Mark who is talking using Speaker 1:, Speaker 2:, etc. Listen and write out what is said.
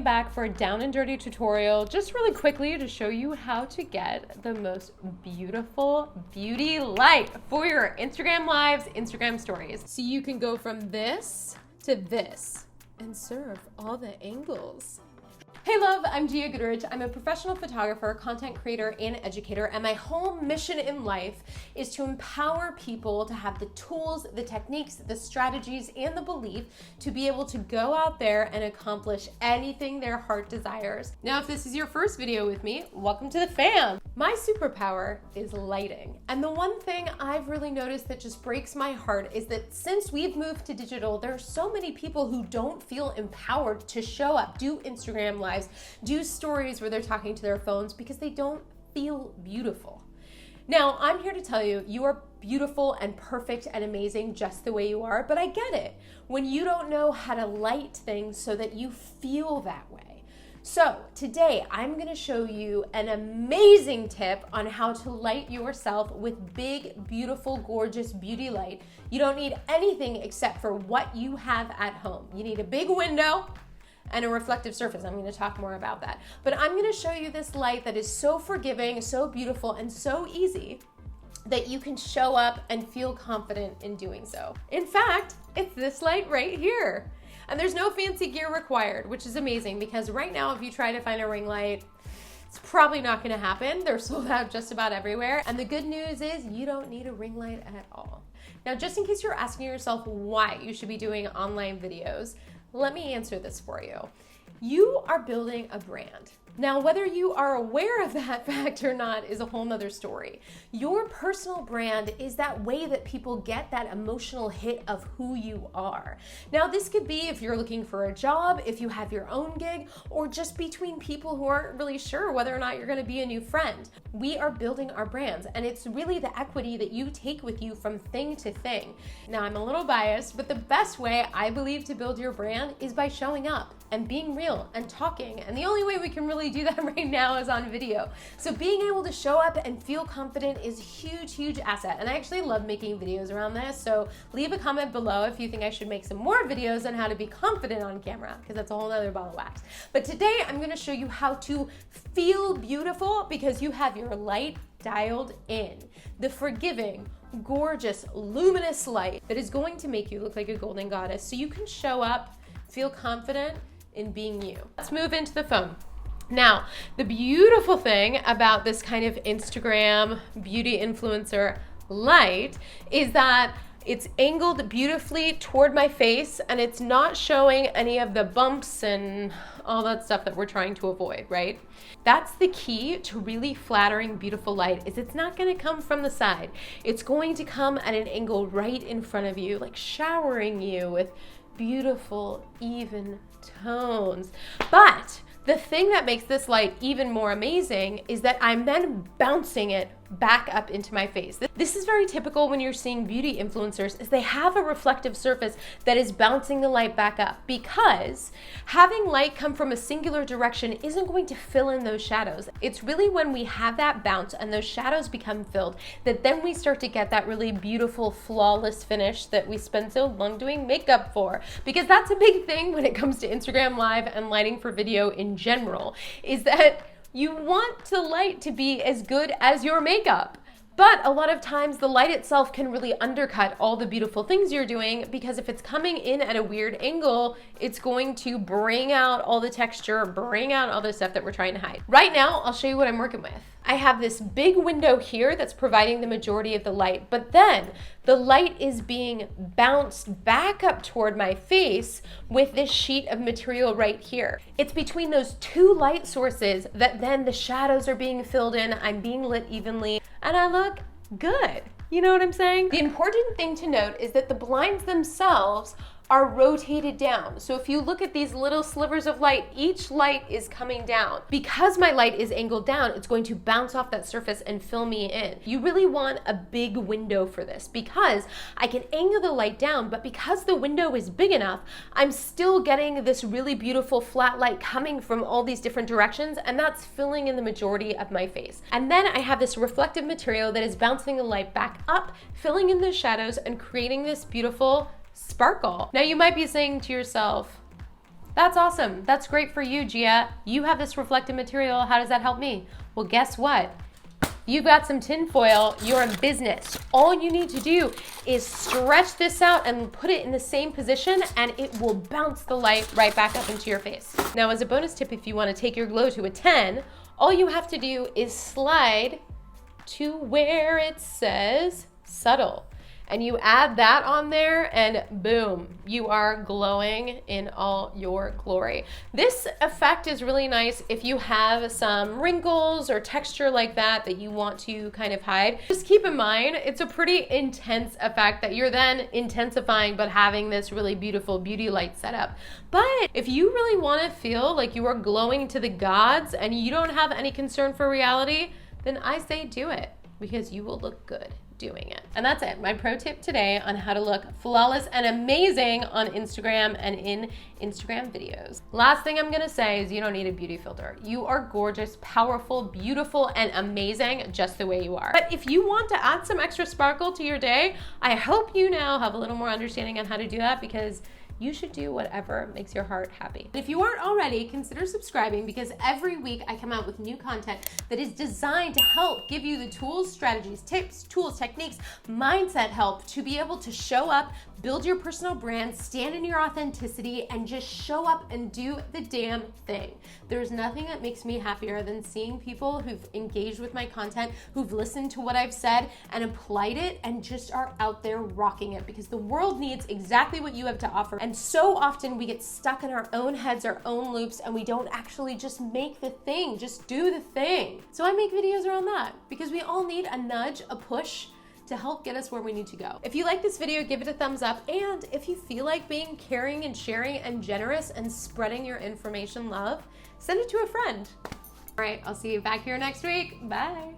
Speaker 1: Back for a down and dirty tutorial, just really quickly to show you how to get the most beautiful beauty light for your Instagram lives, Instagram stories. So you can go from this to this and serve all the angles. Hey love, I'm Gia Goodrich. I'm a professional photographer, content creator, and educator, and my whole mission in life is to empower people to have the tools, the techniques, the strategies, and the belief to be able to go out there and accomplish anything their heart desires. Now, if this is your first video with me, welcome to the fam. My superpower is lighting. And the one thing I've really noticed that just breaks my heart is that since we've moved to digital, there are so many people who don't feel empowered to show up, do Instagram lives, do stories where they're talking to their phones because they don't feel beautiful. Now, I'm here to tell you, you are beautiful and perfect and amazing just the way you are, but I get it when you don't know how to light things so that you feel that way. So today I'm going to show you an amazing tip on how to light yourself with big, beautiful, gorgeous beauty light. You don't need anything except for what you have at home. You need a big window and a reflective surface. I'm going to talk more about that. But I'm going to show you this light that is so forgiving, so beautiful, and so easy that you can show up and feel confident in doing so. In fact, it's this light right here. And there's no fancy gear required, which is amazing because right now if you try to find a ring light, it's probably not going to happen. They're sold out just about everywhere. And the good news is you don't need a ring light at all. Now, just in case you're asking yourself why you should be doing online videos, let me answer this for you. You are building a brand. Now, whether you are aware of that fact or not is a whole nother story. Your personal brand is that way that people get that emotional hit of who you are. Now, this could be if you're looking for a job, if you have your own gig, or just between people who aren't really sure whether or not you're going to be a new friend. We are building our brands, and it's really the equity that you take with you from thing to thing. Now, I'm a little biased, but the best way I believe to build your brand is by showing up and being real and talking. And the only way we can really do that right now is on video. So being able to show up and feel confident is a huge, huge asset. And I actually love making videos around this. So leave a comment below if you think I should make some more videos on how to be confident on camera, because that's a whole other ball of wax. But today I'm gonna show you how to feel beautiful because you have your light dialed in. The forgiving, gorgeous, luminous light that is going to make you look like a golden goddess so you can show up, feel confident in being you. Let's move into the phone. Now, the beautiful thing about this kind of Instagram beauty influencer light is that it's angled beautifully toward my face and it's not showing any of the bumps and all that stuff that we're trying to avoid, right? That's the key to really flattering, beautiful light is it's not gonna come from the side. It's going to come at an angle right in front of you, like showering you with beautiful, even tones. But the thing that makes this light even more amazing is that I'm then bouncing it back up into my face. This is very typical when you're seeing beauty influencers is they have a reflective surface that is bouncing the light back up because having light come from a singular direction isn't going to fill in those shadows. It's really when we have that bounce and those shadows become filled that then we start to get that really beautiful, flawless finish that we spend so long doing makeup for. Because that's a big thing when it comes to Instagram Live and lighting for video in general, is that you want the light to be as good as your makeup. But a lot of times the light itself can really undercut all the beautiful things you're doing because if it's coming in at a weird angle, it's going to bring out all the texture, bring out all the stuff that we're trying to hide. Right now, I'll show you what I'm working with. I have this big window here that's providing the majority of the light, but then the light is being bounced back up toward my face with this sheet of material right here. It's between those two light sources that then the shadows are being filled in, I'm being lit evenly, and I look good. You know what I'm saying? The important thing to note is that the blinds themselves are rotated down. So if you look at these little slivers of light, each light is coming down. Because my light is angled down, it's going to bounce off that surface and fill me in. You really want a big window for this because I can angle the light down, but because the window is big enough, I'm still getting this really beautiful flat light coming from all these different directions, and that's filling in the majority of my face. And then I have this reflective material that is bouncing the light back up, filling in the shadows and creating this beautiful sparkle. Now you might be saying to yourself, That's awesome. That's great for you, Gia. You have this reflective material. How does that help me? Well, guess what? You've got some tin foil, you're in business. All you need to do is stretch this out and put it in the same position, and it will bounce the light right back up into your face. Now, as a bonus tip, if you want to take your glow to a 10, all you have to do is slide to where it says subtle. And you add that on there and boom, you are glowing in all your glory. This effect is really nice if you have some wrinkles or texture like that you want to kind of hide. Just keep in mind, it's a pretty intense effect that you're then intensifying but having this really beautiful beauty light setup. But if you really want to feel like you are glowing to the gods and you don't have any concern for reality, then I say do it, because you will look good doing it. And that's it, my pro tip today on how to look flawless and amazing on Instagram and in Instagram videos. Last thing I'm gonna say is you don't need a beauty filter. You are gorgeous, powerful, beautiful, and amazing just the way you are. But if you want to add some extra sparkle to your day, I hope you now have a little more understanding on how to do that, because you should do whatever makes your heart happy. And if you aren't already, consider subscribing, because every week I come out with new content that is designed to help give you the tools, strategies, tips, tools, techniques, mindset help to be able to show up, build your personal brand, stand in your authenticity, and just show up and do the damn thing. There's nothing that makes me happier than seeing people who've engaged with my content, who've listened to what I've said and applied it and just are out there rocking it, because the world needs exactly what you have to offer. And so often we get stuck in our own heads, our own loops, and we don't actually just make the thing, just do the thing. So I make videos around that, because we all need a nudge, a push to help get us where we need to go. If you like this video, give it a thumbs up. And if you feel like being caring and sharing and generous and spreading your information love, send it to a friend. All right, I'll see you back here next week. Bye.